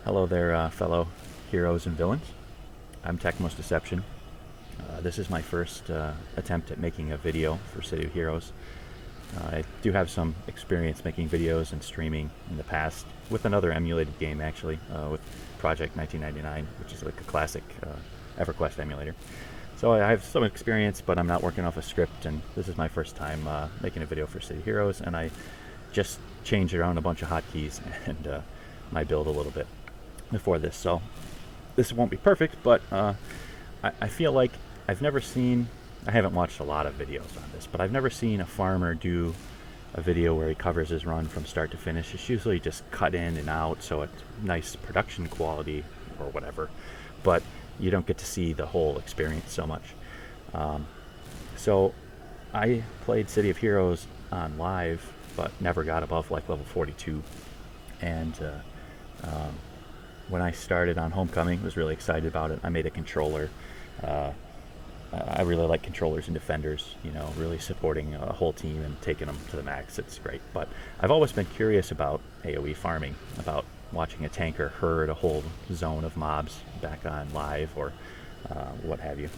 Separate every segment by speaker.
Speaker 1: Hello there, fellow heroes and villains. I'm Techmost Deception. This is my first attempt at making a video for City of Heroes. I do have some experience making videos and streaming in the past with another emulated game, actually, with Project 1999, which is like a classic EverQuest emulator. So I have some experience, but I'm not working off a script, and this is my first time making a video for City of Heroes, and I just changed around a bunch of hotkeys and my build a little bit before this. So this won't be perfect, but I feel like I haven't watched a lot of videos on this, but I've never seen a farmer do a video where he covers his run from start to finish. It's usually just cut in and out, so it's nice production quality or whatever, but you don't get to see the whole experience so much. So I played City of Heroes on live, but never got above like level 42, and when I started on Homecoming, was really excited about it. I made a controller. I really like controllers and defenders, really supporting a whole team and taking them to the max. It's great. But I've always been curious about AoE farming, about watching a tanker herd a whole zone of mobs back on live or what have you.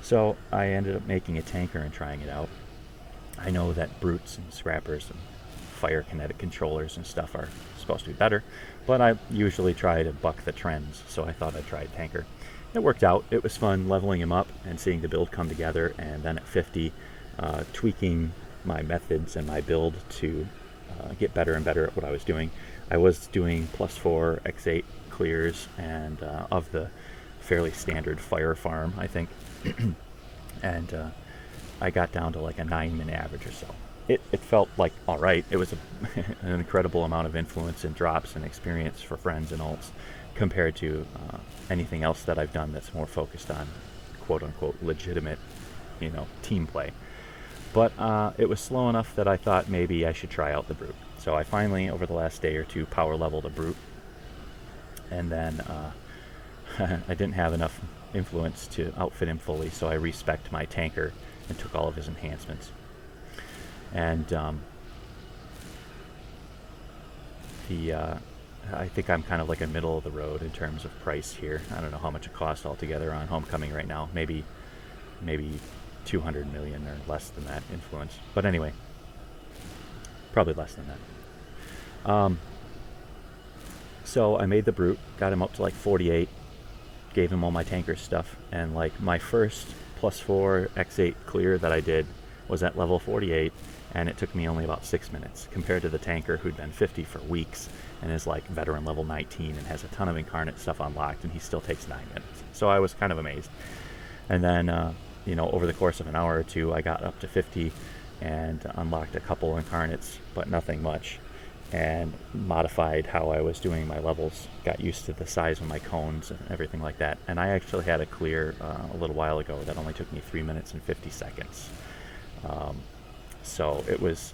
Speaker 1: So I ended up making a tanker and trying it out. I know that brutes and scrappers and fire kinetic controllers and stuff are supposed to be better, but I usually try to buck the trends, so I thought I'd try tanker. It worked out. It was fun leveling him up and seeing the build come together, and then at 50 tweaking my methods and my build to get better and better at what I was doing. I was doing +4 x8 clears and of the fairly standard fire farm, I think. And I got down to like a 9-min average or so. It felt like alright. It was an incredible amount of influence and drops and experience for friends and alts compared to anything else that I've done that's more focused on quote-unquote legitimate, team play. But it was slow enough that I thought maybe I should try out the Brute. So I finally, over the last day or two, power leveled a Brute. And then I didn't have enough influence to outfit him fully, so I respec'd my tanker and took all of his enhancements. And I think I'm kind of like a middle of the road in terms of price here. I don't know how much it costs altogether on Homecoming right now. Maybe 200 million or less than that influence. But anyway, probably less than that. So I made the Brute, got him up to like 48, gave him all my tanker stuff, and like my first +4 x8 clear that I did was at level 48, and it took me only about 6 minutes compared to the tanker who'd been 50 for weeks and is like veteran level 19 and has a ton of incarnate stuff unlocked, and he still takes 9 minutes. So I was kind of amazed. And then over the course of an hour or two, I got up to 50 and unlocked a couple incarnates, but nothing much, and modified how I was doing my levels, got used to the size of my cones and everything like that. And I actually had a clear a little while ago that only took me 3 minutes and 50 seconds. So it was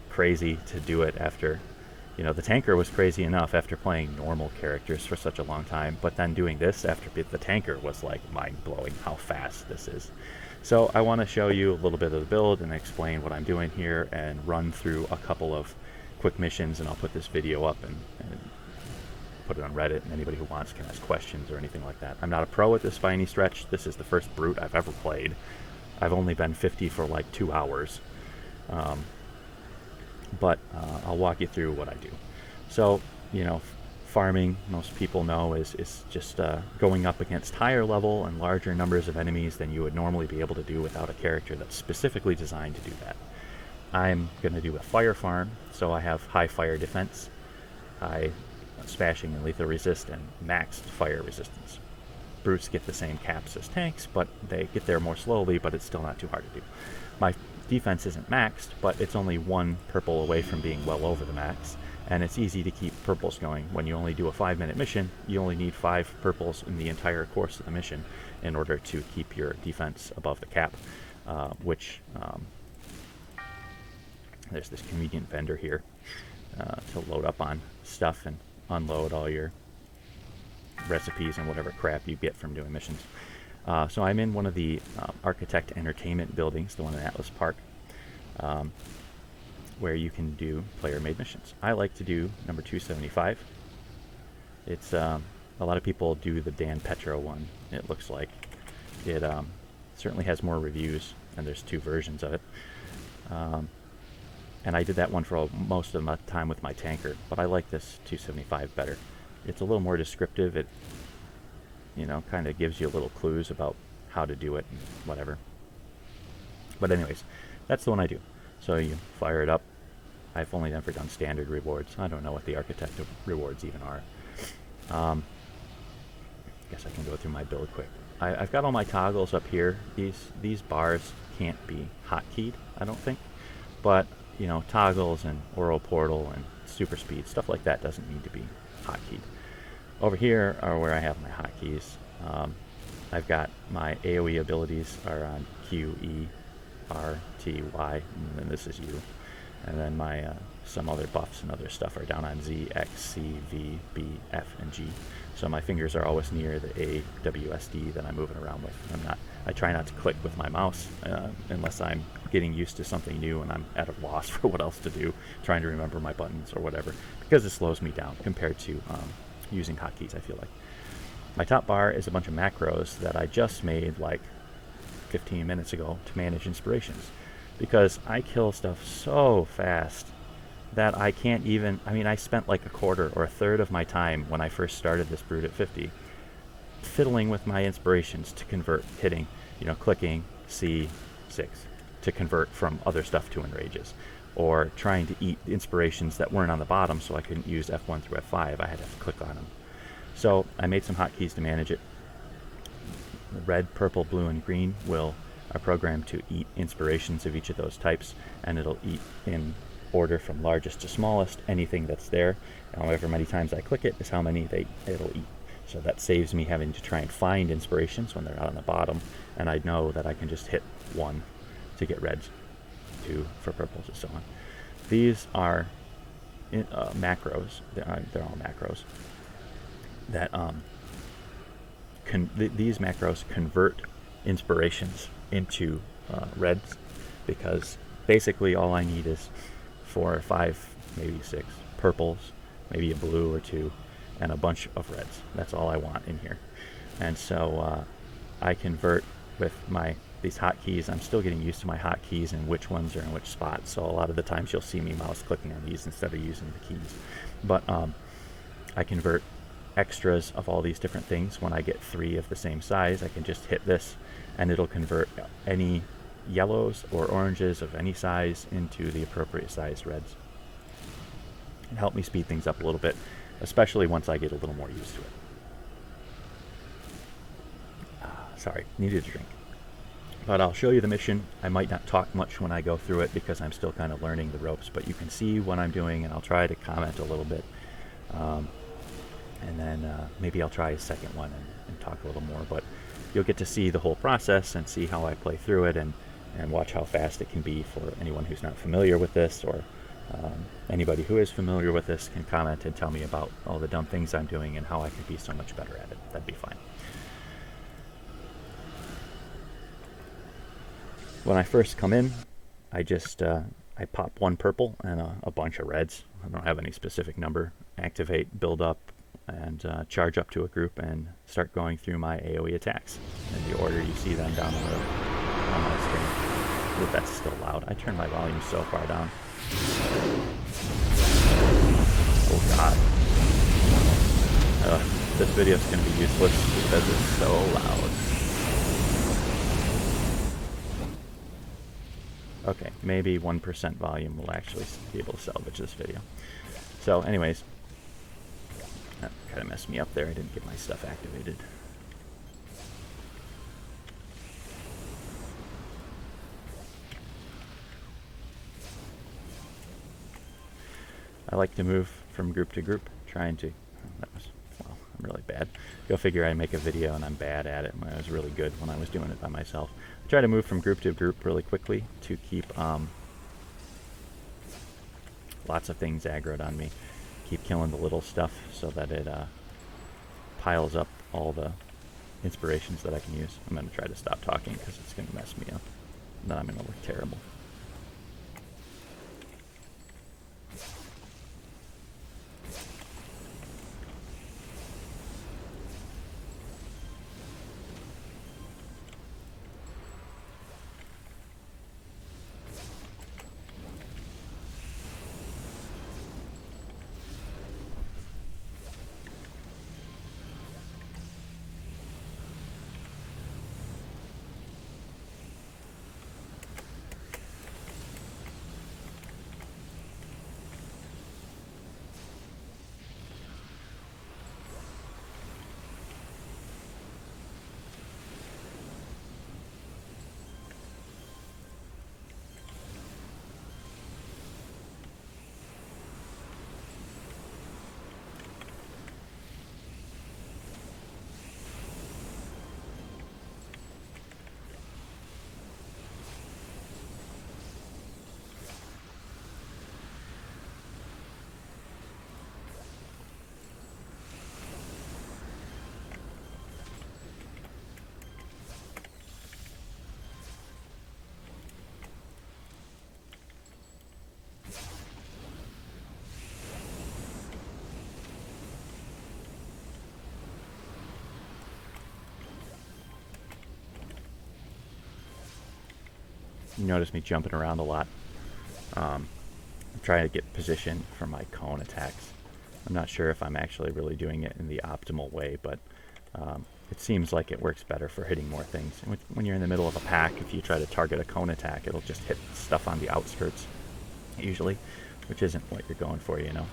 Speaker 1: crazy to do it after, the tanker was crazy enough after playing normal characters for such a long time, but then doing this after the tanker was like mind-blowing how fast this is. So I want to show you a little bit of the build and explain what I'm doing here and run through a couple of quick missions, and I'll put this video up and put it on Reddit, and anybody who wants can ask questions or anything like that. I'm not a pro at this by any stretch. This is the first Brute I've ever played. I've only been 50 for like 2 hours. But I'll walk you through what I do. So, farming, most people know, is just going up against higher level and larger numbers of enemies than you would normally be able to do without a character that's specifically designed to do that. I'm going to do a fire farm, so I have high fire defense, high smashing and lethal resist, and maxed fire resistance. Brutes get the same caps as tanks, but they get there more slowly, but it's still not too hard to do. My defense isn't maxed, but it's only 1 purple away from being well over the max, and it's easy to keep purples going. When you only do a 5-minute mission, you only need 5 purples in the entire course of the mission in order to keep your defense above the cap, which there's this convenient vendor here to load up on stuff and unload all your recipes and whatever crap you get from doing missions. So I'm in one of the Architect Entertainment buildings, the one in Atlas Park, where you can do player-made missions. I like to do number 275, It's a lot of people do the Dan Petro one. It looks like it certainly has more reviews, and there's 2 versions of it. And I did that one for most of my time with my tanker, but I like this 275 better. It's a little more descriptive. It, you know, kind of gives you little clues about how to do it and whatever. But anyways, that's the one I do. So you fire it up. I've only ever done standard rewards. I don't know what the architect rewards even are. Guess I can go through my build quick. I've got all my toggles up here. These bars can't be hotkeyed, I don't think. But, you know, toggles and Oro Portal and super speed, stuff like that doesn't need to be hotkeyed. Over here are where I have my hotkeys. I've got my AoE abilities are on Q, E, R, T, Y, and then this is U. And then my some other buffs and other stuff are down on Z, X, C, V, B, F, and G. So my fingers are always near the A, W, S, D that I'm moving around with. I try not to click with my mouse unless I'm getting used to something new and I'm at a loss for what else to do, trying to remember my buttons or whatever, because it slows me down compared to using hotkeys, I feel like. My top bar is a bunch of macros that I just made like 15 minutes ago to manage inspirations, because I kill stuff so fast that I can't even, I mean, I spent like a quarter or a third of my time when I first started this Brood at 50 fiddling with my inspirations to convert, hitting, you know, clicking C6 to convert from other stuff to enrages, or trying to eat inspirations that weren't on the bottom so I couldn't use F1 through F5. I had to click on them. So I made some hotkeys to manage it. The red, purple, blue, and green are programmed to eat inspirations of each of those types, and it'll eat in order from largest to smallest anything that's there. However many times I click it is how many it'll eat. So that saves me having to try and find inspirations when they're not on the bottom, and I know that I can just hit 1 to get reds, 2 for purples, and so on. These are macros. They're all macros that these macros convert inspirations into reds, because basically all I need is 4 or 5, maybe 6 purples, maybe a blue or 2, and a bunch of reds. That's all I want in here. And so I convert with these hotkeys. I'm still getting used to my hotkeys and which ones are in which spots. So a lot of the times you'll see me mouse clicking on these instead of using the keys. But I convert extras of all these different things. When I get 3 of the same size, I can just hit this and it'll convert any yellows or oranges of any size into the appropriate sized reds. And help me speed things up a little bit, especially once I get a little more used to it. Sorry, needed a drink. But I'll show you the mission. I might not talk much when I go through it because I'm still kind of learning the ropes, but you can see what I'm doing, and I'll try to comment a little bit. And then maybe I'll try a second one and talk a little more, but you'll get to see the whole process and see how I play through it, and watch how fast it can be for anyone who's not familiar with this, or anybody who is familiar with this can comment and tell me about all the dumb things I'm doing and how I could be so much better at it. That'd be fine. When I first come in, I just I pop 1 purple and a bunch of reds. I don't have any specific number. Activate, build up, and charge up to a group and start going through my AoE attacks in the order you see them down on my screen. Ooh, that's still loud. I turned my volume so far down. Oh god. This video is going to be useless because it's so loud. Okay, maybe 1% volume will actually be able to salvage this video. So anyways, that kind of messed me up there. I didn't get my stuff activated. I like to move from group to group, trying to, well, I'm really bad. Go figure, I make a video and I'm bad at it. I was really good when I was doing it by myself. I try to move from group to group really quickly to keep lots of things aggroed on me. Keep killing the little stuff so that it piles up all the inspirations that I can use. I'm going to try to stop talking because it's going to mess me up. Then I'm going to look terrible. You notice me jumping around a lot. I'm trying to get position for my cone attacks. I'm not sure if I'm actually really doing it in the optimal way, but it seems like it works better for hitting more things. When you're in the middle of a pack, if you try to target a cone attack, it'll just hit stuff on the outskirts, usually, which isn't what you're going for, you know.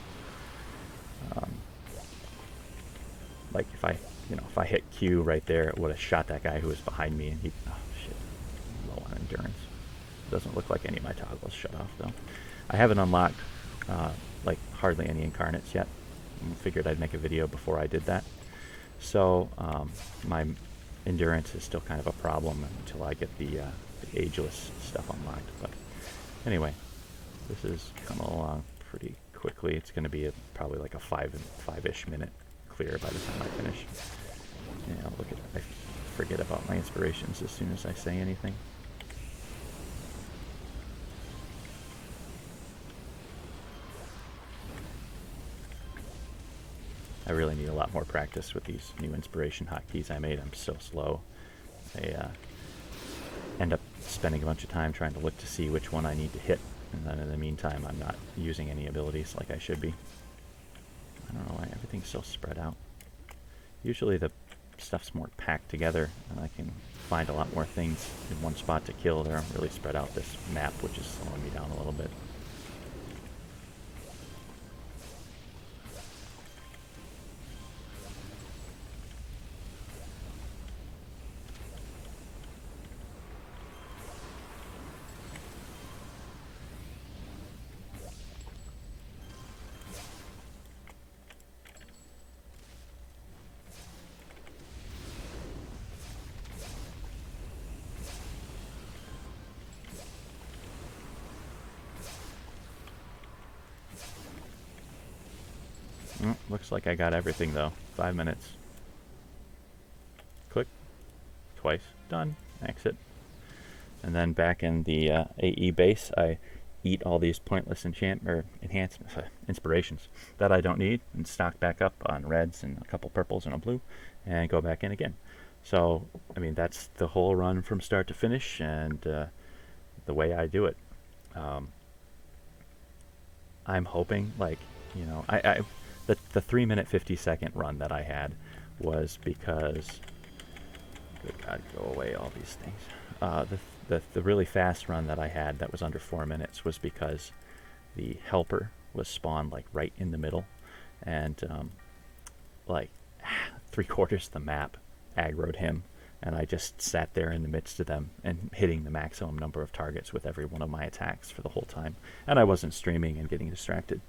Speaker 1: Like if I hit Q right there, it would have shot that guy who was behind me, and oh shit, low on endurance. Doesn't look like any of my toggles shut off though. I haven't unlocked like hardly any incarnates yet. I figured I'd make a video before I did that. So my endurance is still kind of a problem until I get the ageless stuff unlocked. But anyway, this is coming along pretty quickly. It's going to be probably like a five-ish minute clear by the time I finish. Yeah, look at I forget about my inspirations as soon as I say anything. I really need a lot more practice with these new inspiration hotkeys I made. I'm so slow. I end up spending a bunch of time trying to look to see which one I need to hit, and then in the meantime I'm not using any abilities like I should be. I don't know why everything's so spread out. Usually the stuff's more packed together and I can find a lot more things in one spot to kill. They're really spread out this map, which is slowing me down a little bit. Looks like I got everything though. 5 minutes. Click. Twice. Done. Exit. And then back in the AE base, I eat all these pointless inspirations that I don't need and stock back up on reds and a couple purples and a blue and go back in again. So, I mean, that's the whole run from start to finish and the way I do it. I'm hoping, like, you know, the 3 minute 50-second run that I had was because, good God, go away all these things. The really fast run that I had that was under 4 minutes was because the helper was spawned like right in the middle, and like 3/4 of the map aggroed him, and I just sat there in the midst of them and hitting the maximum number of targets with every one of my attacks for the whole time. And I wasn't streaming and getting distracted,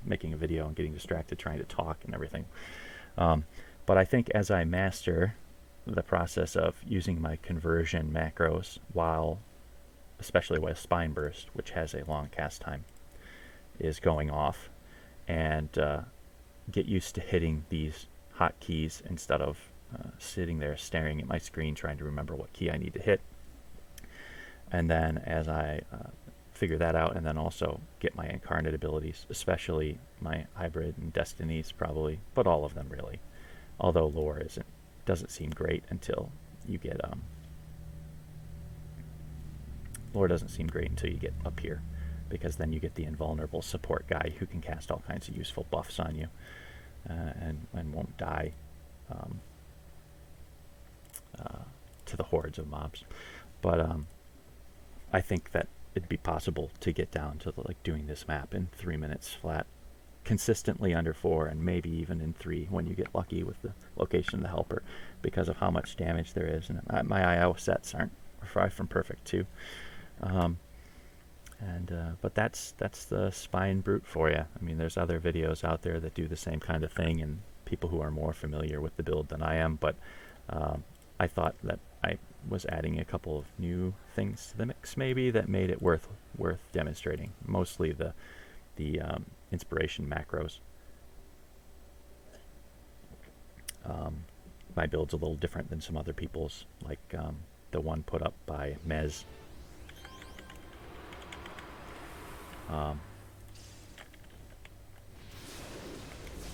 Speaker 1: making a video and getting distracted trying to talk and everything. But I think as I master the process of using my conversion macros while, especially with Spine Burst, which has a long cast time, is going off, and get used to hitting these hotkeys instead of sitting there staring at my screen trying to remember what key I need to hit. And then as I figure that out, and then also get my incarnate abilities, especially my hybrid and destinies probably, but all of them really, although lore doesn't seem great until you get lore doesn't seem great until you get up here, because then you get the invulnerable support guy who can cast all kinds of useful buffs on you and won't die to the hordes of mobs. But I think that it'd be possible to get down to like doing this map in 3 minutes flat, consistently under 4, and maybe even in 3 when you get lucky with the location of the helper, because of how much damage there is. And my IO sets aren't far from perfect too. But that's the Spine Brute for you. I mean, there's other videos out there that do the same kind of thing, and people who are more familiar with the build than I am, but I thought that I was adding a couple of new things to the mix maybe that made it worth demonstrating. Mostly the inspiration macros. My build's a little different than some other people's, like the one put up by Mez.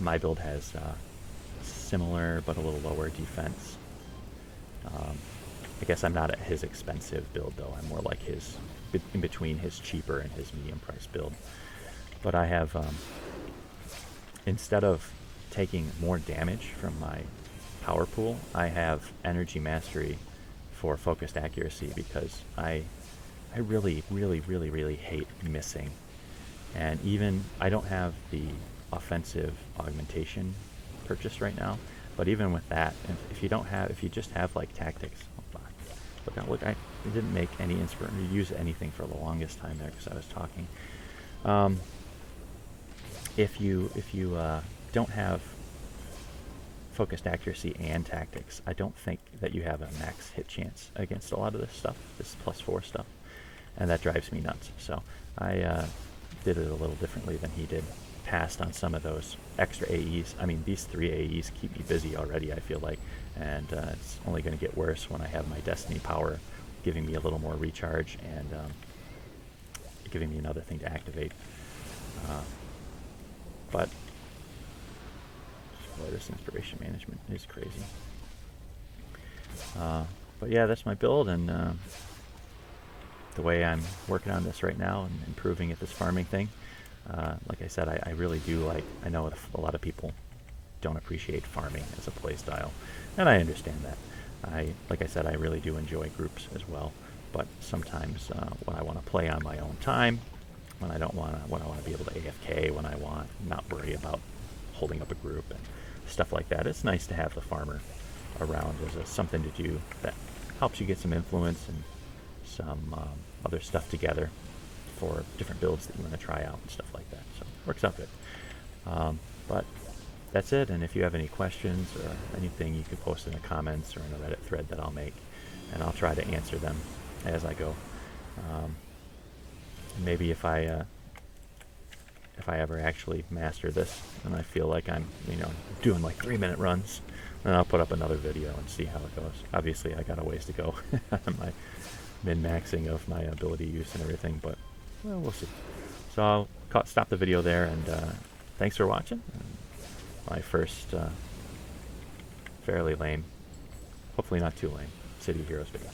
Speaker 1: My build has similar but a little lower defense, I guess I'm not at his expensive build though. I'm more like his, in between his cheaper and his medium price build. But I have, instead of taking more damage from my power pool, I have energy mastery for focused accuracy, because I really, really, really, really hate missing. And even, I don't have the offensive augmentation purchased right now, but even with that, if you just have like tactics, look, I didn't make any use anything for the longest time there because I was talking. If you don't have focused accuracy and tactics, I don't think that you have a max hit chance against a lot of this stuff, this +4 stuff, and that drives me nuts. So I did it a little differently than he did. Passed on some of those extra AEs. I mean, these 3 AEs keep me busy already, I feel like, and it's only going to get worse when I have my Destiny power giving me a little more recharge and giving me another thing to activate. But boy, this inspiration management is crazy. But yeah, that's my build, and the way I'm working on this right now and improving at this farming thing. Like I said, I really do like, I know a lot of people don't appreciate farming as a play style, and I understand that. Like I said, I really do enjoy groups as well, but sometimes when I want to play on my own time, when I want to be able to AFK, when I want not worry about holding up a group and stuff like that, it's nice to have the farmer around as something to do that helps you get some influence and some other stuff together for different builds that you want to try out and stuff like that. So it works out good. But that's it, and if you have any questions or anything, you can post in the comments or in a Reddit thread that I'll make, and I'll try to answer them as I go. Maybe if I ever actually master this and I feel like I'm doing like 3-minute runs, then I'll put up another video and see how it goes. Obviously I got a ways to go on my min-maxing of my ability use and everything, but well, we'll see. So I'll stop the video there, and thanks for watching. My first fairly lame, hopefully not too lame, City of Heroes video.